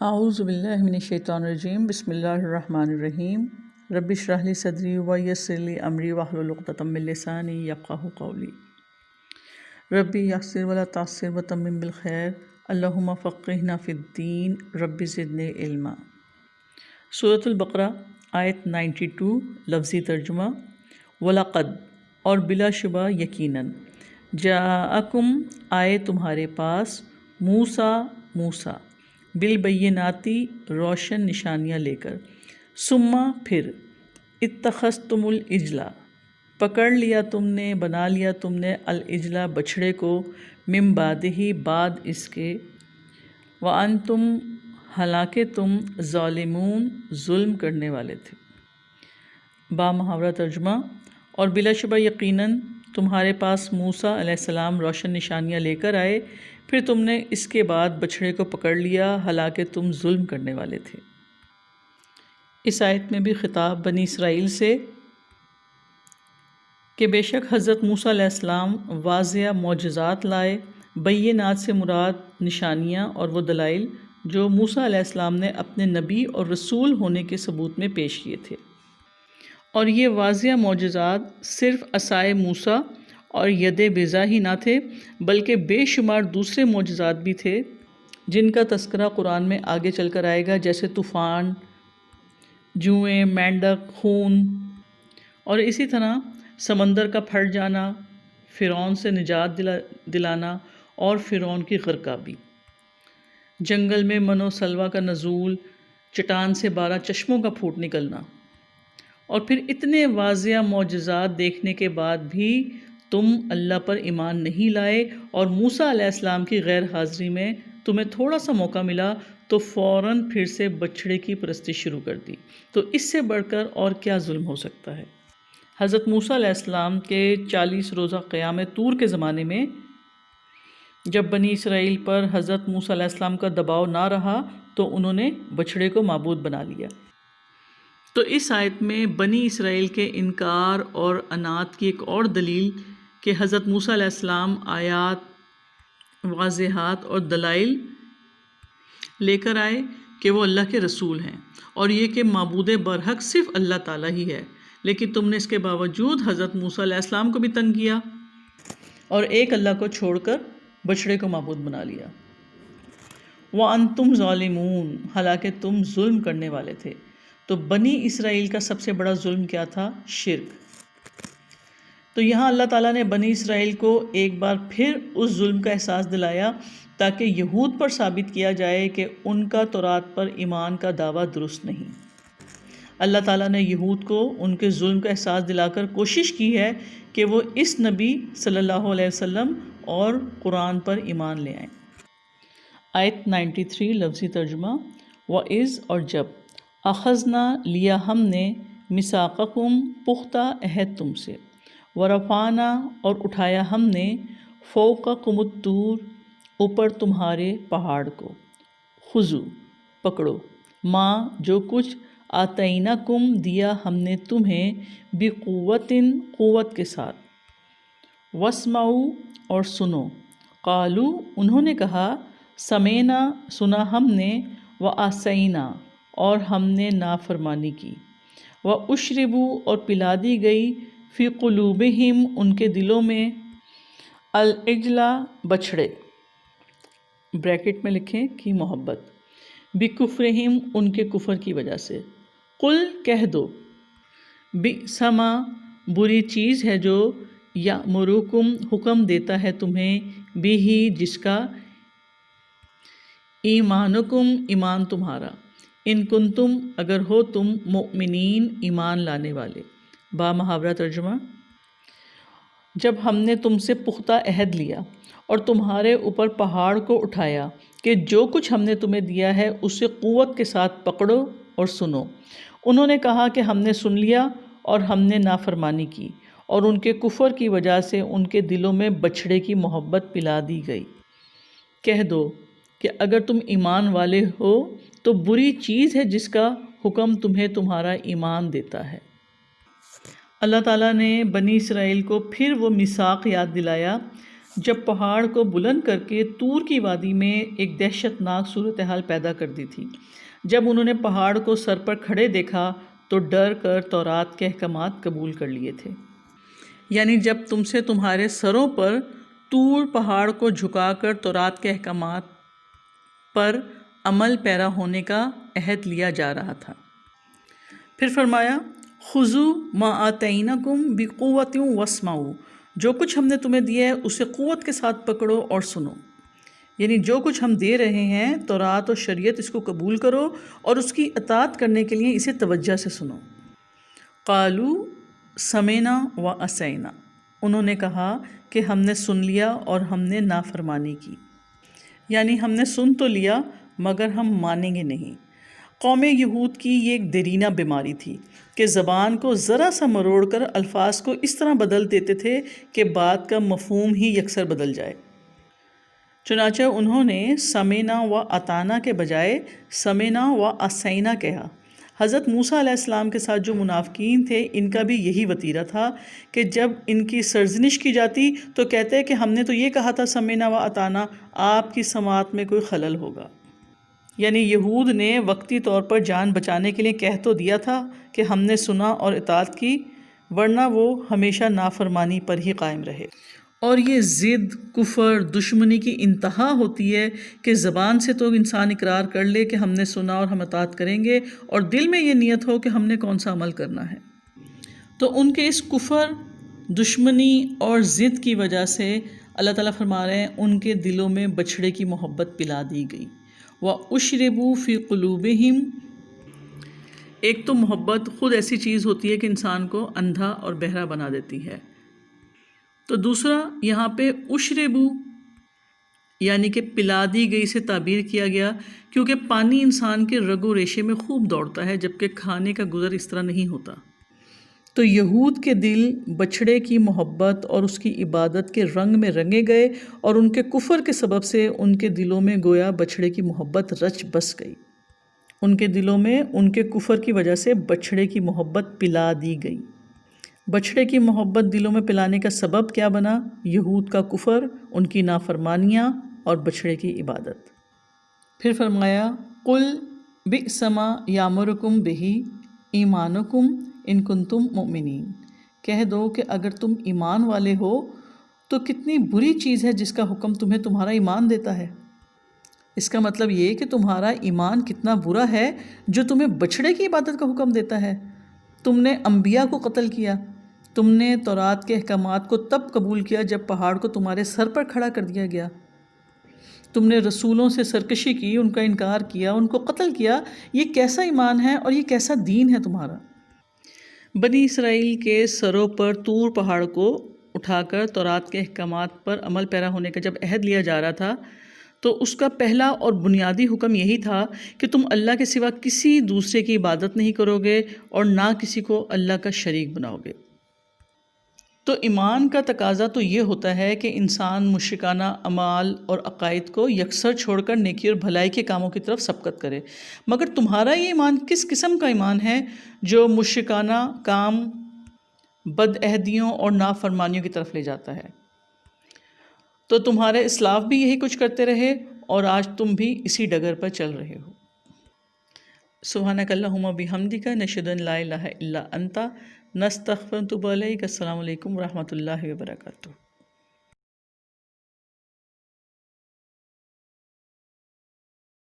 اعوذ باللہ من الشیطان الرجیم بسم اللہ الرحمن الرحیم رب اشرح لی صدری ویسر لی امری واحلل عقدۃ من لسانی یفقہوا قولی ربی یسر ولا تعسر وتمم بالخیر اللہم فقہنا فی الدین رب زدنی علما۔ سورۃ البقرہ آیت 92 لفظی ترجمہ وَلَقَدْ اور بلا شبہ یقیناً جاءکم آئے تمہارے پاس موسیٰ بالبیناتی روشن نشانیاں لے کر، ثم پھر اتخذتم العجل پکڑ لیا تم نے، بنا لیا تم نے العجل بچھڑے کو، من بعدہ بعد اس کے، وانتم حالانکہ تم ظالمون ظلم کرنے والے تھے۔ با محاورہ ترجمہ اور بلا شبہ یقیناً تمہارے پاس موسیٰ علیہ السلام روشن نشانیاں لے کر آئے، پھر تم نے اس کے بعد بچھڑے کو پکڑ لیا حالانکہ تم ظلم کرنے والے تھے۔ اس آیت میں بھی خطاب بنی اسرائیل سے کہ بے شک حضرت موسیٰ علیہ السلام واضح معجزات لائے۔ بینات سے مراد نشانیاں اور وہ دلائل جو موسیٰ علیہ السلام نے اپنے نبی اور رسول ہونے کے ثبوت میں پیش کیے تھے، اور یہ واضح معجزات صرف عصائے موسیٰ اور ید بیضا ہی نہ تھے، بلکہ بے شمار دوسرے معجزات بھی تھے جن کا تذکرہ قرآن میں آگے چل کر آئے گا، جیسے طوفان، جوئیں، مینڈک، خون، اور اسی طرح سمندر کا پھٹ جانا، فرعون سے نجات دلانا اور فرعون کی غرقابی، جنگل میں من و سلویٰ کا نزول، چٹان سے 12 چشموں کا پھوٹ نکلنا، اور پھر اتنے واضح معجزات دیکھنے کے بعد بھی تم اللہ پر ایمان نہیں لائے، اور موسیٰ علیہ السلام کی غیر حاضری میں تمہیں تھوڑا سا موقع ملا تو فوراً پھر سے بچھڑے کی پرستی شروع کر دی۔ تو اس سے بڑھ کر اور کیا ظلم ہو سکتا ہے؟ حضرت موسیٰ علیہ السلام کے 40 روزہ قیام طور کے زمانے میں جب بنی اسرائیل پر حضرت موسیٰ علیہ السلام کا دباؤ نہ رہا تو انہوں نے بچھڑے کو معبود بنا لیا۔ تو اس آیت میں بنی اسرائیل کے انکار اور عناد کی ایک اور دلیل کہ حضرت موسیٰ علیہ السلام آیات، واضحات اور دلائل لے کر آئے کہ وہ اللہ کے رسول ہیں، اور یہ کہ معبود برحق صرف اللہ تعالیٰ ہی ہے، لیکن تم نے اس کے باوجود حضرت موسیٰ علیہ السلام کو بھی تنگ کیا اور ایک اللہ کو چھوڑ کر بچھڑے کو معبود بنا لیا۔ وَأَنْتُمْ ظَالِمُونَ حالانکہ تم ظلم کرنے والے تھے۔ تو بنی اسرائیل کا سب سے بڑا ظلم کیا تھا؟ شرک۔ تو یہاں اللہ تعالیٰ نے بنی اسرائیل کو ایک بار پھر اس ظلم کا احساس دلایا تاکہ یہود پر ثابت کیا جائے کہ ان کا تورات پر ایمان کا دعویٰ درست نہیں۔ اللہ تعالیٰ نے یہود کو ان کے ظلم کا احساس دلا کر کوشش کی ہے کہ وہ اس نبی صلی اللہ علیہ وسلم اور قرآن پر ایمان لے آئیں۔ آیت 93 لفظی ترجمہ وَإِذْ اور جب اخذنا لیا ہم نے میثاقکم پختہ عہد تم سے، ورفعنا اور اٹھایا ہم نے فوقکم الطور اوپر تمہارے پہاڑ کو، خذوا پکڑو، ما جو کچھ آتیناکم دیا ہم نے تمہیں، بقوت قوت کے ساتھ، واسمعوا اور سنو، قالوا انہوں نے کہا، سمعنا سنا ہم نے، وعصینا اور ہم نے نافرمانی کی، واشربوا اور پلا دی گئی، فی قلوبہم ان کے دلوں میں، العجل بچھڑے، بریکٹ میں لکھیں کی محبت، بکفرہم ان کے کفر کی وجہ سے، قل کہہ دو، بئس ما بری چیز ہے جو یأمرکم حکم دیتا ہے تمہیں، بہ جس کا، ایمانکم ایمان تمہارا، ان کنتم اگر ہو تم مؤمنین ایمان لانے والے۔ با محاورہ ترجمہ جب ہم نے تم سے پختہ عہد لیا اور تمہارے اوپر پہاڑ کو اٹھایا کہ جو کچھ ہم نے تمہیں دیا ہے اسے قوت کے ساتھ پکڑو اور سنو، انہوں نے کہا کہ ہم نے سن لیا اور ہم نے نافرمانی کی، اور ان کے کفر کی وجہ سے ان کے دلوں میں بچھڑے کی محبت پلا دی گئی۔ کہہ دو کہ اگر تم ایمان والے ہو تو بری چیز ہے جس کا حکم تمہیں تمہارا ایمان دیتا ہے۔ اللہ تعالیٰ نے بنی اسرائیل کو پھر وہ میثاق یاد دلایا جب پہاڑ کو بلند کر کے طور کی وادی میں ایک دہشتناک صورتحال پیدا کر دی تھی۔ جب انہوں نے پہاڑ کو سر پر کھڑے دیکھا تو ڈر کر تورات کے احکامات قبول کر لیے تھے۔ یعنی جب تم سے تمہارے سروں پر طور پہاڑ کو جھکا کر تورات کے احکامات پر عمل پیرا ہونے کا عہد لیا جا رہا تھا۔ پھر فرمایا خذوا ما آتیناکم بقوۃ واسمعوا، جو کچھ ہم نے تمہیں دیا ہے اسے قوت کے ساتھ پکڑو اور سنو۔ یعنی جو کچھ ہم دے رہے ہیں تورات اور شریعت، اس کو قبول کرو اور اس کی اطاعت کرنے کے لیے اسے توجہ سے سنو۔ قالوا سمعنا وعصینا، انہوں نے کہا کہ ہم نے سن لیا اور ہم نے نافرمانی کی، یعنی ہم نے سن تو لیا مگر ہم مانیں گے نہیں۔ قوم یہود کی یہ ایک دیرینہ بیماری تھی کہ زبان کو ذرا سا مروڑ کر الفاظ کو اس طرح بدل دیتے تھے کہ بات کا مفہوم ہی یکسر بدل جائے۔ چنانچہ انہوں نے سمعنا و اطعنا کے بجائے سمعنا و عصینا کہا۔ حضرت موسیٰ علیہ السلام کے ساتھ جو منافقین تھے ان کا بھی یہی وتیرہ تھا کہ جب ان کی سرزنش کی جاتی تو کہتے کہ ہم نے تو یہ کہا تھا سمعنا و اطعنا، آپ کی سماعت میں کوئی خلل ہوگا۔ یعنی یہود نے وقتی طور پر جان بچانے کے لیے کہہ تو دیا تھا کہ ہم نے سنا اور اطاعت کی، ورنہ وہ ہمیشہ نافرمانی پر ہی قائم رہے۔ اور یہ ضد، کفر، دشمنی کی انتہا ہوتی ہے کہ زبان سے تو انسان اقرار کر لے کہ ہم نے سنا اور ہم اطاعت کریں گے، اور دل میں یہ نیت ہو کہ ہم نے کون سا عمل کرنا ہے۔ تو ان کے اس کفر، دشمنی اور ضد کی وجہ سے اللہ تعالیٰ فرما رہے ہیں ان کے دلوں میں بچھڑے کی محبت پلا دی گئی۔ وَأُشْرِبُوا فِي قُلُوبِهِمْ، ایک تو محبت خود ایسی چیز ہوتی ہے کہ انسان کو اندھا اور بہرا بنا دیتی ہے، تو دوسرا یہاں پہ اشربو یعنی کہ پلا دی گئی سے تعبیر کیا گیا، کیونکہ پانی انسان کے رگ و ریشے میں خوب دوڑتا ہے جبکہ کھانے کا گزر اس طرح نہیں ہوتا۔ تو یہود کے دل بچھڑے کی محبت اور اس کی عبادت کے رنگ میں رنگے گئے، اور ان کے کفر کے سبب سے ان کے دلوں میں گویا بچھڑے کی محبت رچ بس گئی۔ ان کے دلوں میں ان کے کفر کی وجہ سے بچھڑے کی محبت پلا دی گئی۔ بچھڑے کی محبت دلوں میں پلانے کا سبب کیا بنا؟ یہود کا کفر، ان کی نافرمانیاں اور بچھڑے کی عبادت۔ پھر فرمایا قُلْ بِئْسَ مَا یَأْمُرُکُم بِهِ ایمانکم ان کنتم مؤمنین، کہہ دو کہ اگر تم ایمان والے ہو تو کتنی بری چیز ہے جس کا حکم تمہیں تمہارا ایمان دیتا ہے۔ اس کا مطلب یہ کہ تمہارا ایمان کتنا برا ہے جو تمہیں بچھڑے کی عبادت کا حکم دیتا ہے۔ تم نے انبیاء کو قتل کیا، تم نے تورات کے احکامات کو تب قبول کیا جب پہاڑ کو تمہارے سر پر کھڑا کر دیا گیا، تم نے رسولوں سے سرکشی کی، ان کا انکار کیا، ان کو قتل کیا۔ یہ کیسا ایمان ہے اور یہ کیسا دین ہے تمہارا؟ بنی اسرائیل کے سروں پر طور پہاڑ کو اٹھا کر تورات کے احکامات پر عمل پیرا ہونے کا جب عہد لیا جا رہا تھا تو اس کا پہلا اور بنیادی حکم یہی تھا کہ تم اللہ کے سوا کسی دوسرے کی عبادت نہیں کرو گے اور نہ کسی کو اللہ کا شریک بناؤ گے۔ تو ایمان کا تقاضا تو یہ ہوتا ہے کہ انسان مشرکانہ اعمال اور عقائد کو یکسر چھوڑ کر نیکی اور بھلائی کے کاموں کی طرف سبقت کرے، مگر تمہارا یہ ایمان کس قسم کا ایمان ہے جو مشرکانہ کام، بدعہدیوں اور نافرمانیوں کی طرف لے جاتا ہے؟ تو تمہارے اسلاف بھی یہی کچھ کرتے رہے اور آج تم بھی اسی ڈگر پر چل رہے ہو۔ سبحانک اللہم بحمدک نشہد ان لا الہ الا انت نستغفرک ونتوب الیک۔ السلام علیکم ورحمۃ اللہ وبرکاتہ۔